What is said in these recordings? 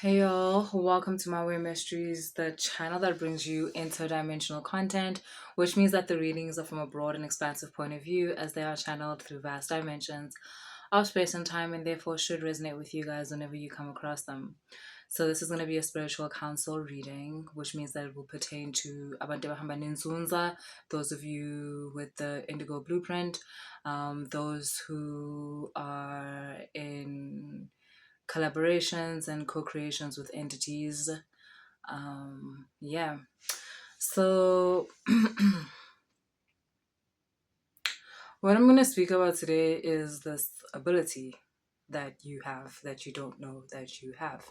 Hey y'all, welcome to My Way Mysteries, the channel that brings you interdimensional content, which means that the readings are from a broad and expansive point of view as they are channeled through vast dimensions of space and time and therefore should resonate with you guys whenever you come across them. So this is going to be a spiritual council reading, which means that it will pertain to Abantu Bahamba iNzUNZA, those of you with the Indigo blueprint, those who are in collaborations and co-creations with entities. Yeah. So what I'm going to speak about today is this ability that you have that you don't know that you have.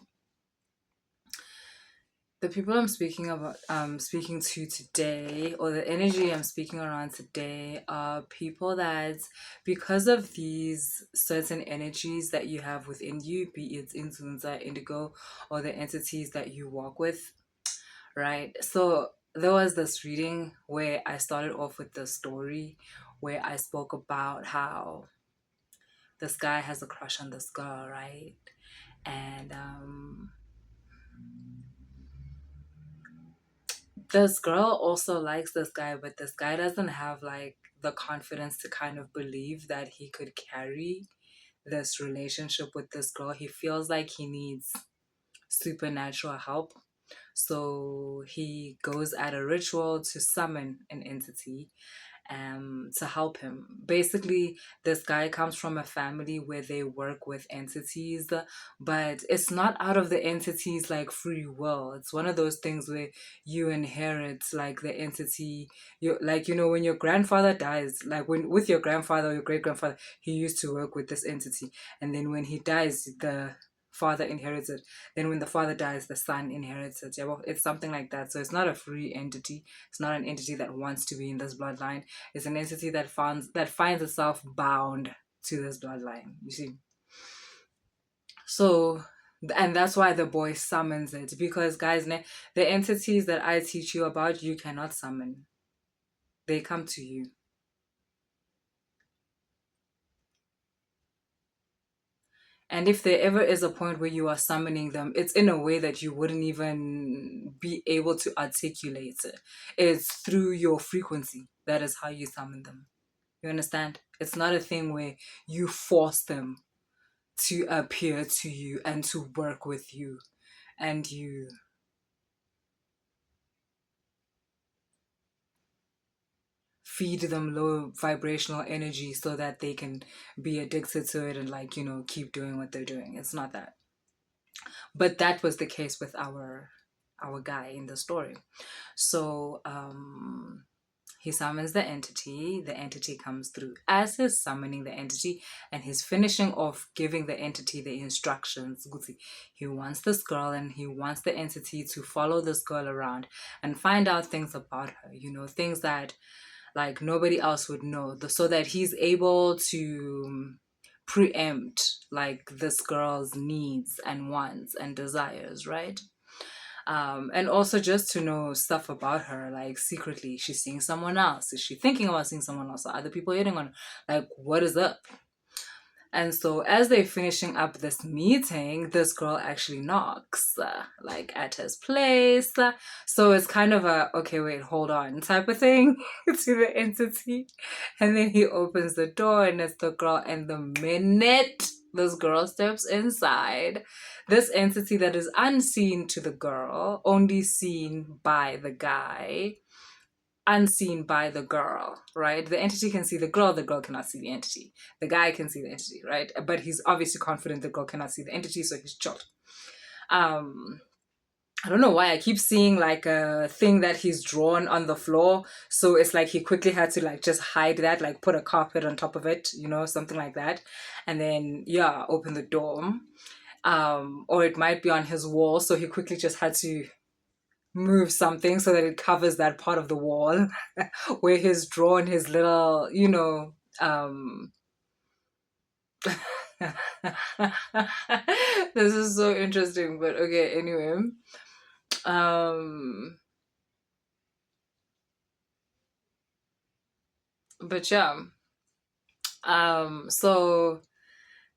The people I'm speaking to today, or the energy I'm speaking around today, are people that, because of these certain energies that you have within you, be it iNzUNZA, Indigo, or the entities that you walk with, right? So there was this reading where I started off with the story where I spoke about how this guy has a crush on this girl, right? And this girl also likes this guy, but this guy doesn't have like the confidence to kind of believe that he could carry this relationship with this girl. He feels like he needs supernatural help. So he goes at a ritual to summon an entity to help him. Basically, this guy comes from a family where they work with entities, but it's not out of the entities like free will. It's one of those things where you inherit like the entity. You like when your grandfather dies, like when with your grandfather or your great grandfather, he used to work with this entity, and then when he dies, the father inherits it. Then when the father dies, the son inherits it. Yeah, well, it's something like that. So it's not a free entity. It's not an entity that wants to be in this bloodline. It's an entity that finds itself bound to this bloodline. You see. So, and that's why the boy summons it, because guys, the entities that I teach you about, you cannot summon. They come to you. And if there ever is a point where you are summoning them, it's in a way that you wouldn't even be able to articulate it. It's through your frequency. That is how you summon them. You understand? It's not a thing where you force them to appear to you and to work with you, and you feed them low vibrational energy so that they can be addicted to it and keep doing what they're doing. It's not that. But that was the case with our guy in the story. So he summons the entity comes through. As he's summoning the entity and he's finishing off giving the entity the instructions, he wants this girl and he wants the entity to follow this girl around and find out things about her, things that like nobody else would know, so that he's able to preempt like this girl's needs and wants and desires, right? And also just to know stuff about her, like secretly she's seeing someone else. Is she thinking about seeing someone else? Are other people hitting on her? Like, what is up? And so as they're finishing up this meeting, this girl actually knocks, like at his place. So it's kind of a, okay, wait, hold on type of thing to the entity. And then he opens the door and it's the girl. And the minute this girl steps inside, this entity that is unseen to the girl, only seen by the guy, unseen by the girl, right? The entity can see the girl cannot see the entity. The guy can see the entity, right? But he's obviously confident the girl cannot see the entity, so he's chilled. I don't know why I keep seeing like a thing that he's drawn on the floor. So it's like he quickly had to like just hide that, like put a carpet on top of it, something like that. And then, yeah, open the door. Or it might be on his wall. So he quickly just had to move something so that it covers that part of the wall where he's drawn his little, this is so interesting, but okay, anyway. But yeah. So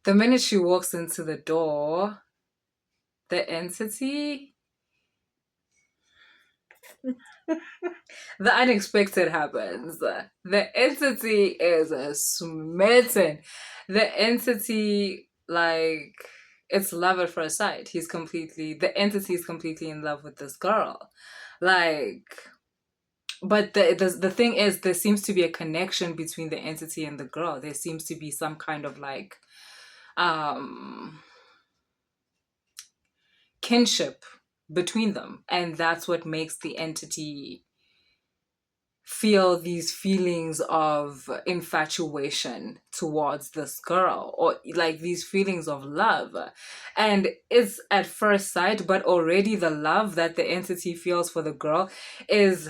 the minute she walks into the door, The entity, the unexpected happens. The entity is smitten. The entity, like, it's love at first sight. The entity is completely in love with this girl. Like, but the thing is, there seems to be a connection between the entity and the girl. There seems to be some kind of like, um, kinship between them. And that's what makes the entity feel these feelings of infatuation towards this girl, or like these feelings of love. And it's at first sight, but already the love that the entity feels for the girl is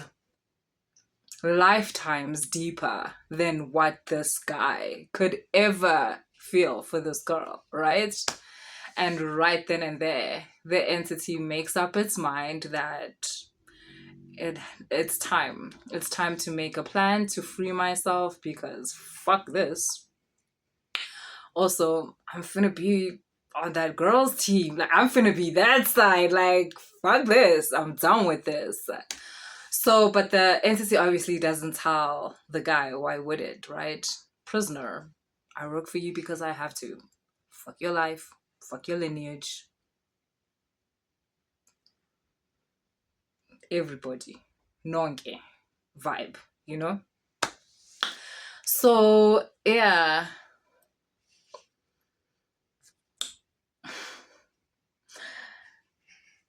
lifetimes deeper than what this guy could ever feel for this girl, right? And right then and there, the entity makes up its mind that it it's time. It's time to make a plan to free myself because fuck this. Also, I'm finna be on that girl's team. Like, I'm finna be that side. Like, fuck this. I'm done with this. So, but the entity obviously doesn't tell the guy. Why would it, right? Prisoner, I work for you because I have to. Fuck your life. Fuck your lineage. Everybody. Nonke. Vibe, you know? So, yeah.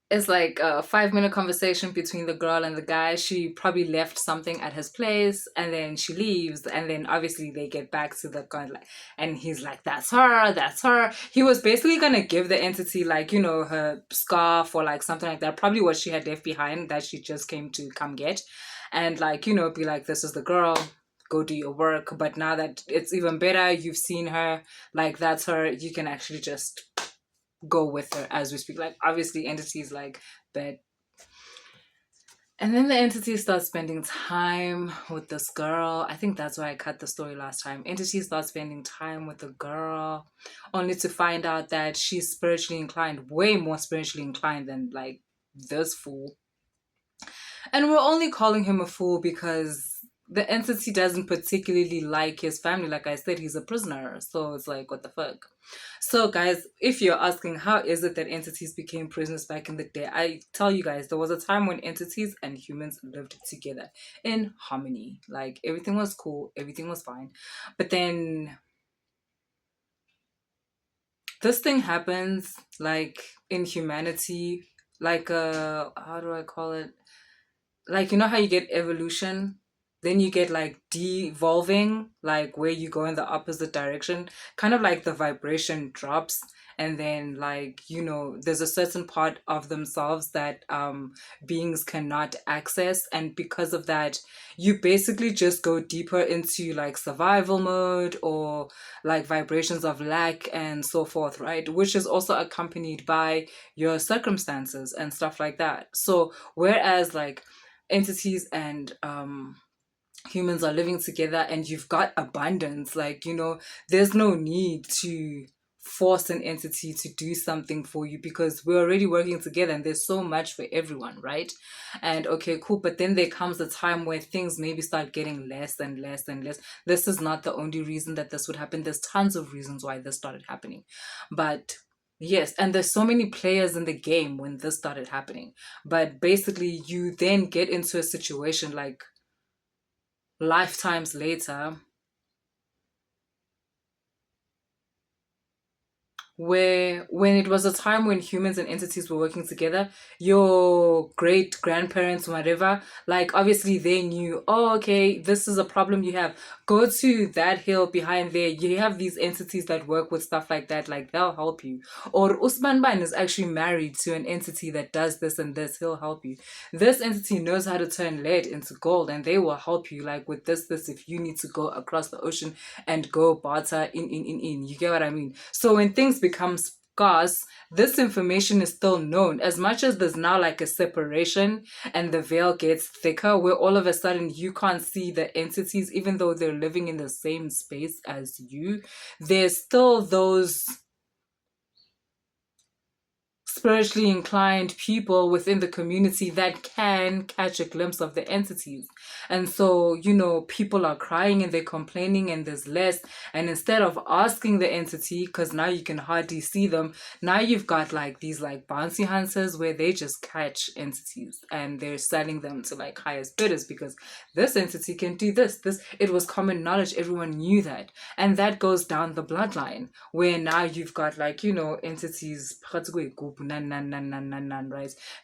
It's like a 5 minute conversation between the girl and the guy. She probably left something at his place and then she leaves. And then obviously they get back to the guy, like, and he's like, that's her, that's her. He was basically going to give the entity, like, you know, her scarf or like something like that. Probably what she had left behind that she just came to come get. And like, you know, be like, this is the girl. Go do your work. But now that it's even better, you've seen her, like, that's her. You can actually just go with her as we speak. Like, obviously entities like bed, and then the entity starts spending time with this girl. I think that's why I cut the story last time. Entity starts spending time with the girl only to find out that she's spiritually inclined, way more spiritually inclined than like this fool. And we're only calling him a fool because the entity doesn't particularly like his family. Like I said, he's a prisoner. So it's like, what the fuck? So, guys, if you're asking how is it that entities became prisoners back in the day, I tell you guys, there was a time when entities and humans lived together in harmony. Like, everything was cool, everything was fine. But then this thing happens, like, in humanity, like, how do I call it? Like, you know how you get evolution, then you get like devolving, like where you go in the opposite direction, kind of like the vibration drops, and then, like, you know, there's a certain part of themselves that beings cannot access, and because of that you basically just go deeper into like survival mode or like vibrations of lack and so forth, right? Which is also accompanied by your circumstances and stuff like that. So whereas like entities and humans are living together and you've got abundance, like, you know, there's no need to force an entity to do something for you because we're already working together and there's so much for everyone, right? And okay, cool, but then there comes a time where things maybe start getting less and less and less. This is not the only reason that this would happen. There's tons of reasons why this started happening, but yes, and there's so many players in the game when this started happening. But basically, you then get into a situation like lifetimes later where when it was a time when humans and entities were working together, your great grandparents, whatever, like obviously they knew, oh, okay, this is a problem you have. Go to that hill behind there. You have these entities that work with stuff like that, like they'll help you. Or Usman Ban is actually married to an entity that does this and this, he'll help you. This entity knows how to turn lead into gold and they will help you, like with this, if you need to go across the ocean and go barter in. You get what I mean? So when things become scarce, this information is still known. As much as there's now like a separation and the veil gets thicker, where all of a sudden you can't see the entities, even though they're living in the same space as you, there's still those spiritually inclined people within the community that can catch a glimpse of the entities. And so, you know, people are crying and they're complaining and there's less. And instead of asking the entity, because now you can hardly see them, now you've got like these like bouncy hunters where they just catch entities and they're selling them to like highest bidders because this entity can do this. It was common knowledge. Everyone knew that. And that goes down the bloodline where now you've got like, you know, entities, right?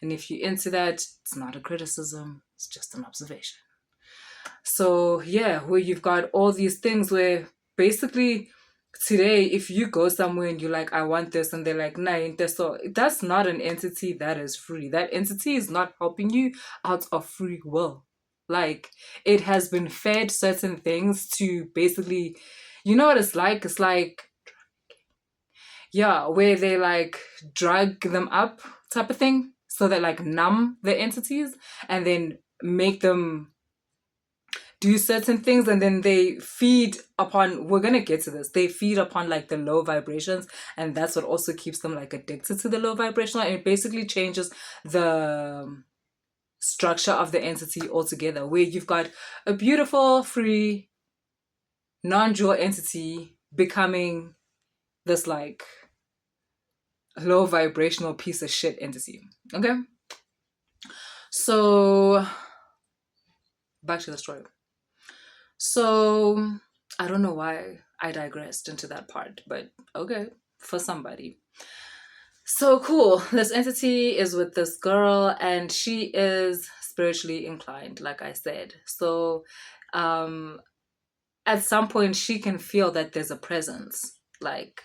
And if you're into that, it's not a criticism, it's just an observation. So yeah, where you've got all these things where basically today, if you go somewhere and you're like, I want this, and they're like, nah, ain't this so, that's not an entity that is free. That entity is not helping you out of free will. Like, it has been fed certain things to basically, you know what it's like? It's like, yeah, where they like drug them up type of thing. So they like numb the entities and then make them do certain things, and then they feed upon, we're gonna get to this, they feed upon like the low vibrations, and that's what also keeps them like addicted to the low vibrational, and it basically changes the structure of the entity altogether, where you've got a beautiful free non-dual entity becoming this like low vibrational piece of shit entity. Okay, so back to the story. So I don't know why I digressed into that part, but okay, for somebody. So cool. This entity is with this girl and she is spiritually inclined, like I said. So at some point she can feel that there's a presence, like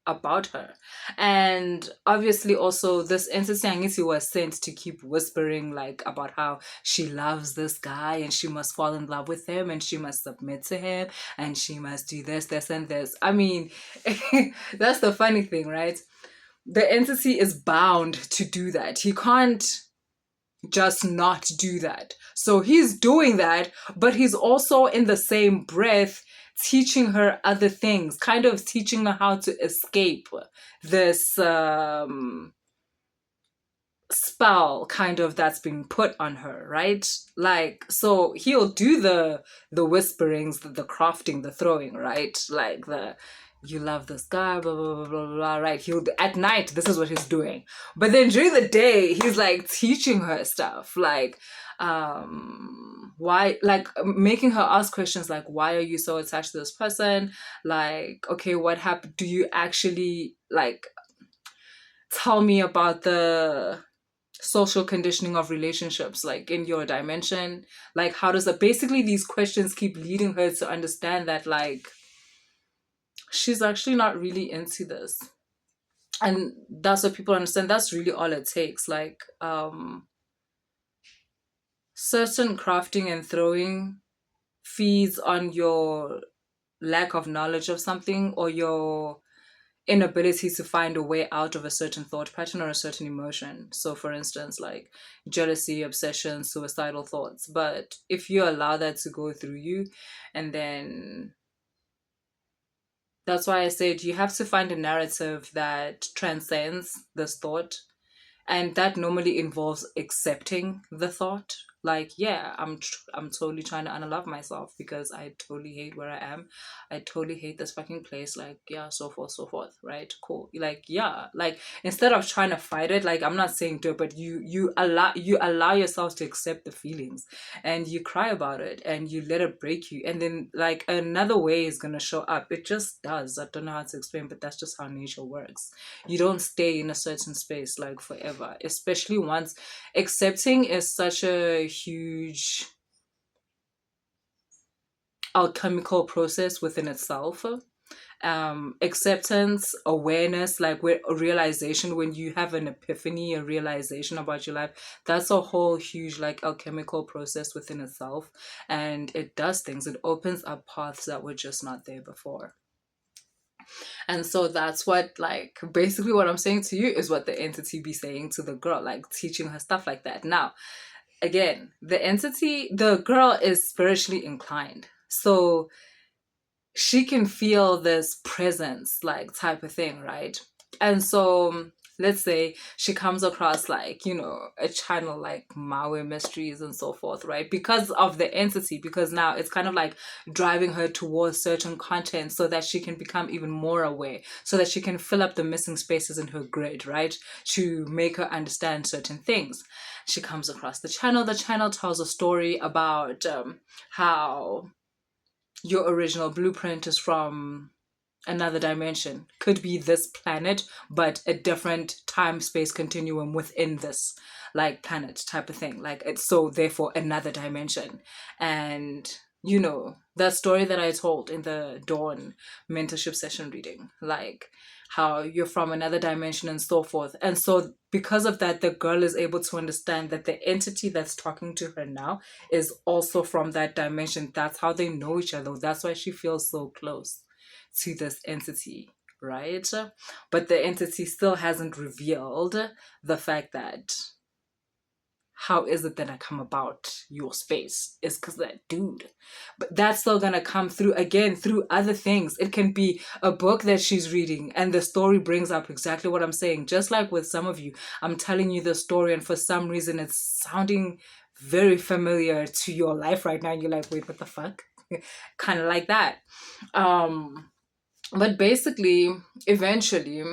about her. And obviously also this entity Angiti was sent to keep whispering like about how she loves this guy and she must fall in love with him and she must submit to him and she must do this and this. I mean, that's the funny thing, right? The entity is bound to do that. He can't just not do that. So he's doing that, but he's also in the same breath teaching her other things, kind of teaching her how to escape this spell kind of that's being put on her, right? Like, so he'll do the whisperings, the crafting, the throwing, right? Like the you love this guy, blah blah blah blah blah, right? He'll at night, this is what he's doing, but then during the day he's like teaching her stuff, like why, like making her ask questions like, why are you so attached to this person? Like, okay, what happened? Do you actually like tell me about the social conditioning of relationships, like in your dimension? Like, how does that, basically these questions keep leading her to understand that like she's actually not really into this. And that's what people understand. That's really all it takes. Like certain crafting and throwing feeds on your lack of knowledge of something or your inability to find a way out of a certain thought pattern or a certain emotion. So for instance, like jealousy, obsession, suicidal thoughts. But if you allow that to go through you, and then that's why I said you have to find a narrative that transcends this thought. And that normally involves accepting the thought. Like, yeah, I'm totally trying to unlove myself because I totally hate where I am. I totally hate this fucking place. Like, yeah, so forth, right? Cool. Like, yeah, like instead of trying to fight it, like I'm not saying do it, but you allow yourself to accept the feelings and you cry about it and you let it break you. And then like another way is gonna show up. It just does. I don't know how to explain, but that's just how nature works. You don't stay in a certain space like forever, especially once accepting is such a huge alchemical process within itself. Acceptance, awareness, like with realization, when you have an epiphany, a realization about your life, that's a whole huge like alchemical process within itself, and it does things. It opens up paths that were just not there before. And so that's what, like, basically what I'm saying to you is what the entity be saying to the girl, like teaching her stuff like that. Now, again, the girl is spiritually inclined. So she can feel this presence, like type of thing, right? And so let's say she comes across like, a channel like Maui Mysteries and so forth, right? Because of the entity, because now it's kind of like driving her towards certain content so that she can become even more aware, so that she can fill up the missing spaces in her grid, right? To make her understand certain things. She comes across the channel. The channel tells a story about how your original blueprint is from another dimension. Could be this planet, but a different time space continuum within this like planet type of thing. Like it's so therefore another dimension. And that story that I told in the Dawn mentorship session reading, like how you're from another dimension and so forth. And so because of that, the girl is able to understand that the entity that's talking to her now is also from that dimension. That's how they know each other. That's why she feels so close to this entity, right? But the entity still hasn't revealed the fact that how is it that I come about your space? It's because that dude. But that's still gonna come through again through other things. It can be a book that she's reading and the story brings up exactly what I'm saying. Just like with some of you, I'm telling you the story and for some reason it's sounding very familiar to your life right now. You're like, wait, what the fuck? Kind of like that. But basically, eventually,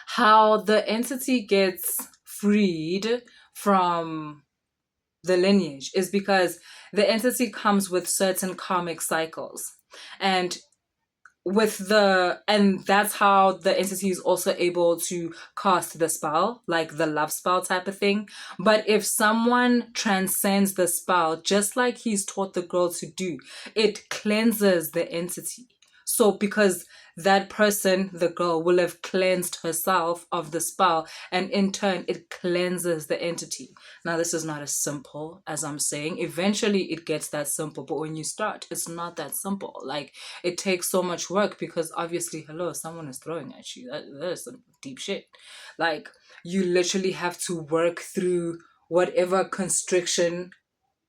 how the entity gets freed from the lineage is because the entity comes with certain karmic cycles. And that's how the entity is also able to cast the spell, like the love spell type of thing. But if someone transcends the spell, just like he's taught the girl to do, it cleanses the entity. So because that person, the girl, will have cleansed herself of the spell, and in turn it cleanses the entity. Now this is not as simple as I'm saying. Eventually it gets that simple, but when you start, it's not that simple. Like it takes so much work because obviously, hello, someone is throwing at you. That is some deep shit. Like you literally have to work through whatever constriction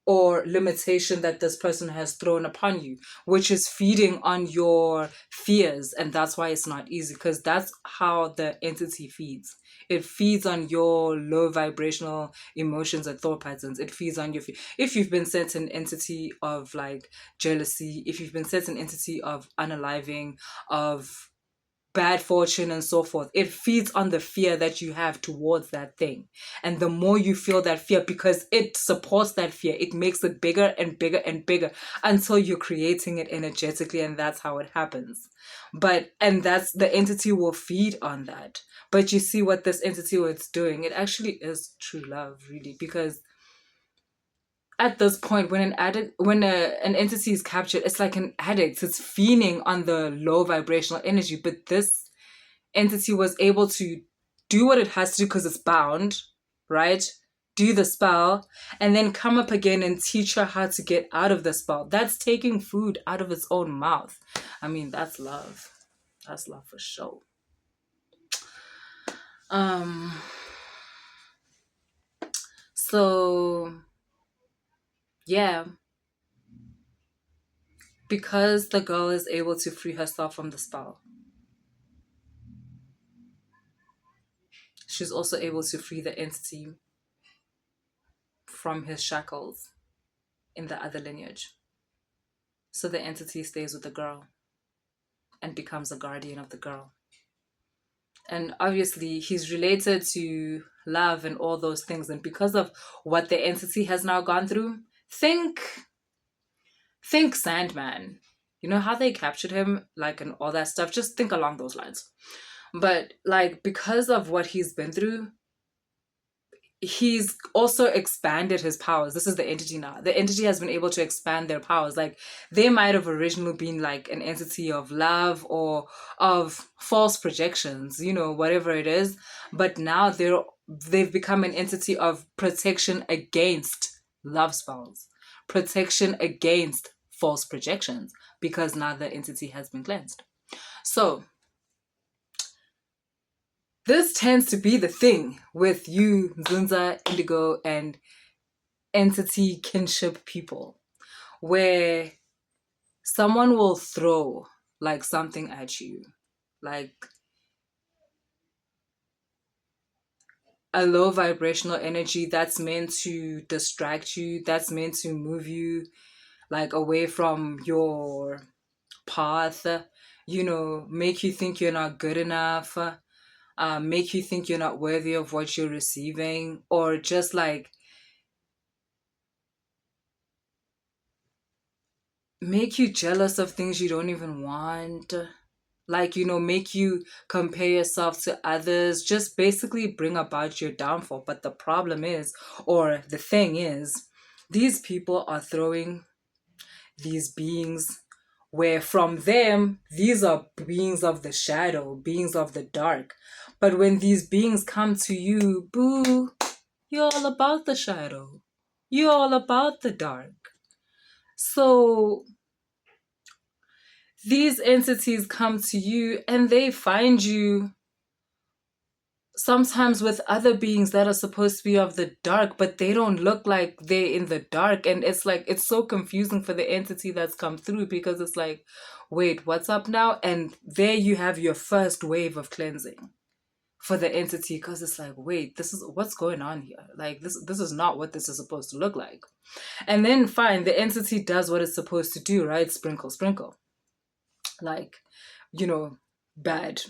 or limitation that this person has thrown upon you, which is feeding on your fears. And that's why it's not easy, because that's how the entity feeds. It feeds on your low vibrational emotions and thought patterns. It feeds on your if you've been sent an entity of like jealousy, if you've been sent an entity of unaliving, of bad fortune and so forth, it feeds on the fear that you have towards that thing. And the more you feel that fear, because it supports that fear, it makes it bigger and bigger and bigger until you're creating it energetically, and that's how it happens. And that's the entity will feed on that. But you see what this entity was doing, it actually is true love, really, because at this point, when an entity is captured, it's like an addict. It's feeding on the low vibrational energy. But this entity was able to do what it has to do because it's bound, right? Do the spell and then come up again and teach her how to get out of the spell. That's taking food out of its own mouth. I mean, that's love. That's love for sure. So yeah, because the girl is able to free herself from the spell, she's also able to free the entity from his shackles in the other lineage. So the entity stays with the girl and becomes a guardian of the girl. And obviously he's related to love and all those things. And because of what the entity has now gone through, think Sandman. You know how they captured him, like, and all that stuff? Just think along those lines. But like, because of what he's been through, he's also expanded his powers. This is the entity now. The entity has been able to expand their powers. Like they might have originally been like an entity of love or of false projections, whatever it is. But now they've become an entity of protection against love spells, protection against false projections, because now the entity has been cleansed. So this tends to be the thing with you, Zunza, Indigo, and entity kinship people, where someone will throw like something at you, like a low vibrational energy that's meant to distract you, that's meant to move you like away from your path, make you think you're not good enough, make you think you're not worthy of what you're receiving, or just like make you jealous of things you don't even want, like, make you compare yourself to others, just basically bring about your downfall. But the problem is, or the thing is, these people are throwing these beings where from them, these are beings of the shadow, beings of the dark. But when these beings come to you, boo, you're all about the shadow. You're all about the dark. So these entities come to you and they find you sometimes with other beings that are supposed to be of the dark, but they don't look like they're in the dark. And it's like, it's so confusing for the entity that's come through, because it's like, wait, what's up now? And there you have your first wave of cleansing for the entity, because it's like, wait, this is what's going on here. Like, this is not what this is supposed to look like. And then fine, the entity does what it's supposed to do, right? Sprinkle, sprinkle. Like, bad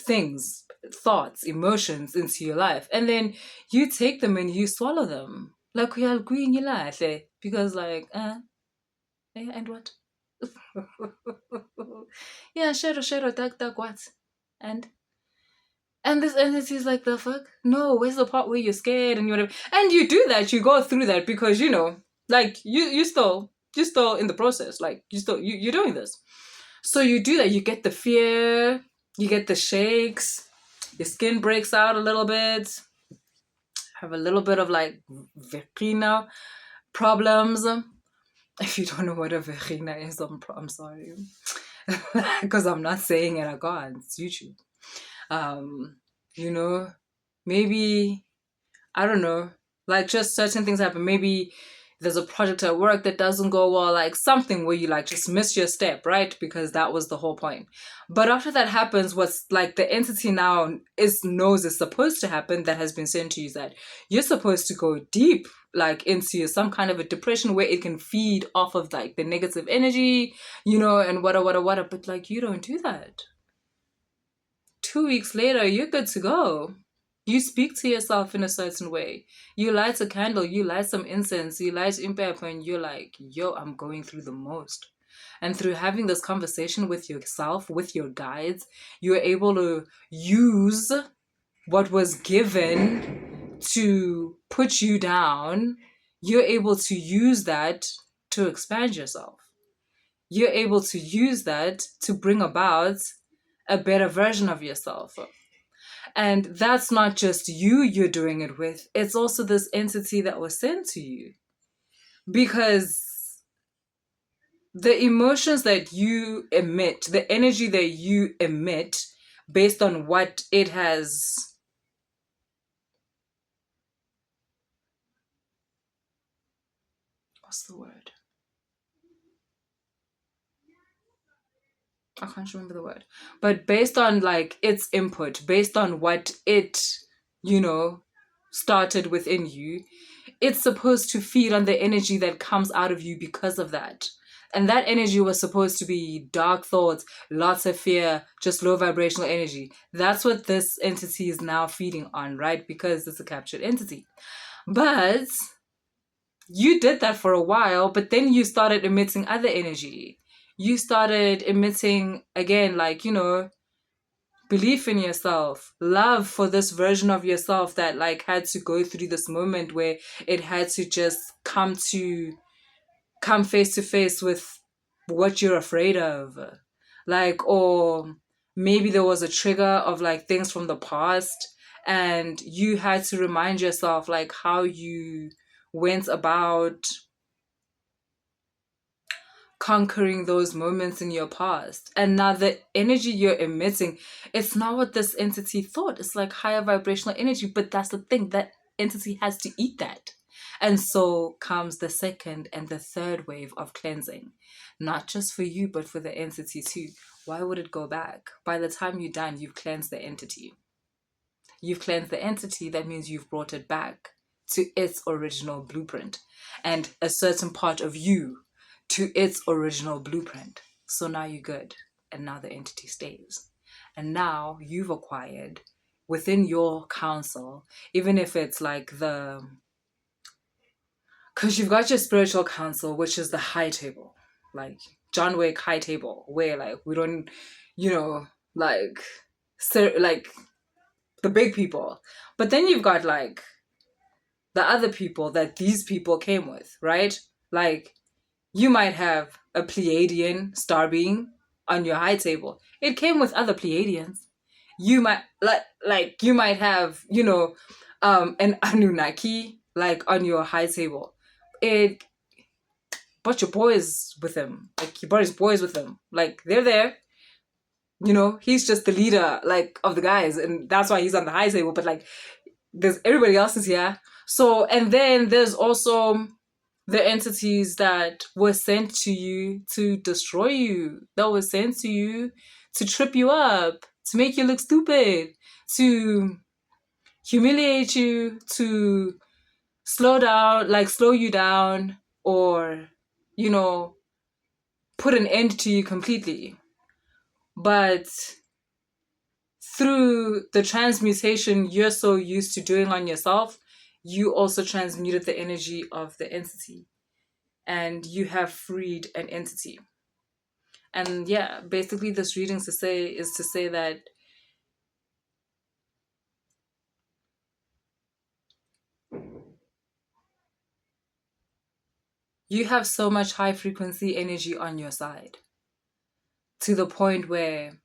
things, thoughts, emotions into your life. And then you take them and you swallow them. Like, we are green your life. Because like, and what? Yeah, shadow, dark, what? And this entity is like, the fuck? No, where's the part where you're scared and you whatever? And you do that, you go through that because, like, you still in the process. Like, you're doing this. So you do that, you get the fear, you get the shakes, your skin breaks out a little bit, have a little bit of like vagina problems. If you don't know what a vagina is, I'm sorry. Because I'm not saying it, I can't. It's YouTube. Maybe, I don't know, like just certain things happen. Maybe there's a project at work that doesn't go well, like something where you like just miss your step, right? Because that was the whole point. But after that happens, what's like the entity now knows is supposed to happen, that has been sent to you, that you're supposed to go deep, like into some kind of a depression where it can feed off of like the negative energy, and what. But like, you don't do that. 2 weeks later, you're good to go. You speak to yourself in a certain way. You light a candle, you light some incense, you light impact, and you're like, yo, I'm going through the most. And through having this conversation with yourself, with your guides, you're able to use what was given to put you down. You're able to use that to expand yourself. You're able to use that to bring about a better version of yourself. And that's not just you're doing it with, it's also this entity that was sent to you. Because the emotions that you emit, the energy that you emit based on what it has, what's the word? I can't remember the word. But based on like its input, based on what it, started within you, it's supposed to feed on the energy that comes out of you because of that. And that energy was supposed to be dark thoughts, lots of fear, just low vibrational energy. That's what this entity is now feeding on, right? Because it's a captured entity. But you did that for a while, but then you started emitting other energy. You started emitting, again, like, belief in yourself, love for this version of yourself that like had to go through this moment where it had to just come face to face with what you're afraid of. Like, or maybe there was a trigger of like things from the past and you had to remind yourself like how you went about conquering those moments in your past. And now the energy you're emitting, it's not what this entity thought. It's like higher vibrational energy, but that's the thing, that entity has to eat that. And so comes the second and the third wave of cleansing, not just for you, but for the entity too. Why would it go back? By the time you're done, you've cleansed the entity. You've cleansed the entity. That means you've brought it back to its original blueprint, and a certain part of you to its original blueprint. So now you're good. And now the entity stays. And now you've acquired within your council, even if it's like because you've got your spiritual council, which is the high table, like John Wick high table, where like we don't, like, like the big people. But then you've got like the other people that these people came with, right? Like you might have a Pleiadian star being on your high table. It came with other Pleiadians. You might you might have, an Anunnaki like on your high table. It brought your boys with him. Like he brought his boys with him. Like they're there. He's just the leader like of the guys, and that's why he's on the high table. But like there's everybody else is here. So, and then there's also the entities that were sent to you to destroy you, that were sent to you to trip you up, to make you look stupid, to humiliate you, to slow you down, or, put an end to you completely. But through the transmutation you're so used to doing on yourself, you also transmuted the energy of the entity, and you have freed an entity. And yeah, basically this reading is to say that you have so much high frequency energy on your side, to the point where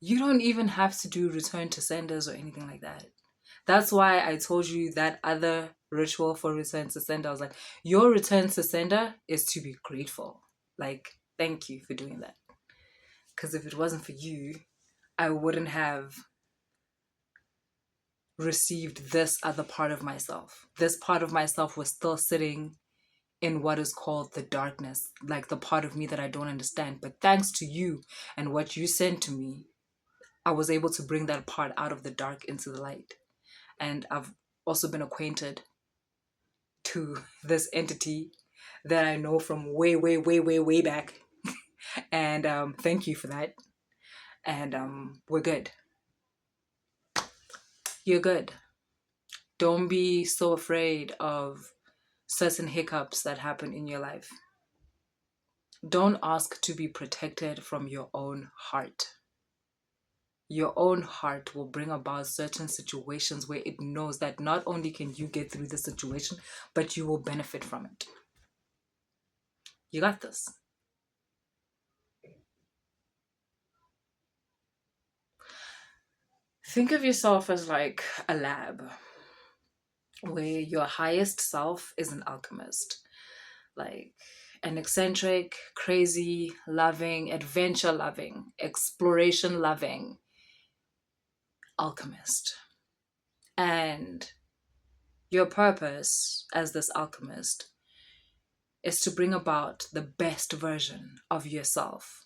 you don't even have to do return to senders or anything like that. That's why I told you that other ritual for return to sender. I was like, your return to sender is to be grateful. Like, thank you for doing that. Because if it wasn't for you, I wouldn't have received this other part of myself. This part of myself was still sitting in what is called the darkness, like the part of me that I don't understand. But thanks to you and what you sent to me, I was able to bring that part out of the dark into the light. And I've also been acquainted to this entity that I know from way, way, way, way, way back. And thank you for that. And we're good. You're good. Don't be so afraid of certain hiccups that happen in your life. Don't ask to be protected from your own heart. Your own heart will bring about certain situations where it knows that not only can you get through the situation, but you will benefit from it. You got this. Think of yourself as like a lab where your highest self is an alchemist, like an eccentric, crazy, loving, adventure loving, exploration loving alchemist. And your purpose as this alchemist is to bring about the best version of yourself,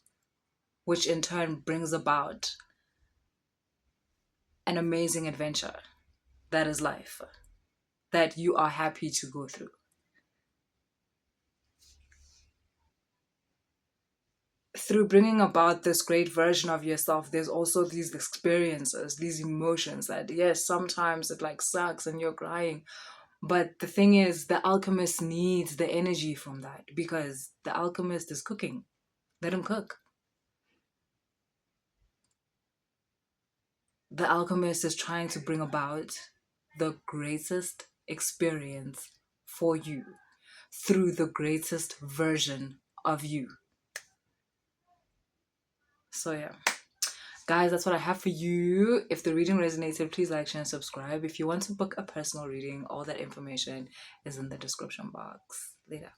which in turn brings about an amazing adventure that is life, that you are happy to go through. Through bringing about this great version of yourself, there's also these experiences, these emotions that, yes, sometimes it like sucks and you're crying. But the thing is, the alchemist needs the energy from that, because the alchemist is cooking. Let him cook. The alchemist is trying to bring about the greatest experience for you through the greatest version of you. So yeah, guys, that's what I have for you. If the reading resonated, please like, share, and subscribe. If you want to book a personal reading, all that information is in the description box. Later.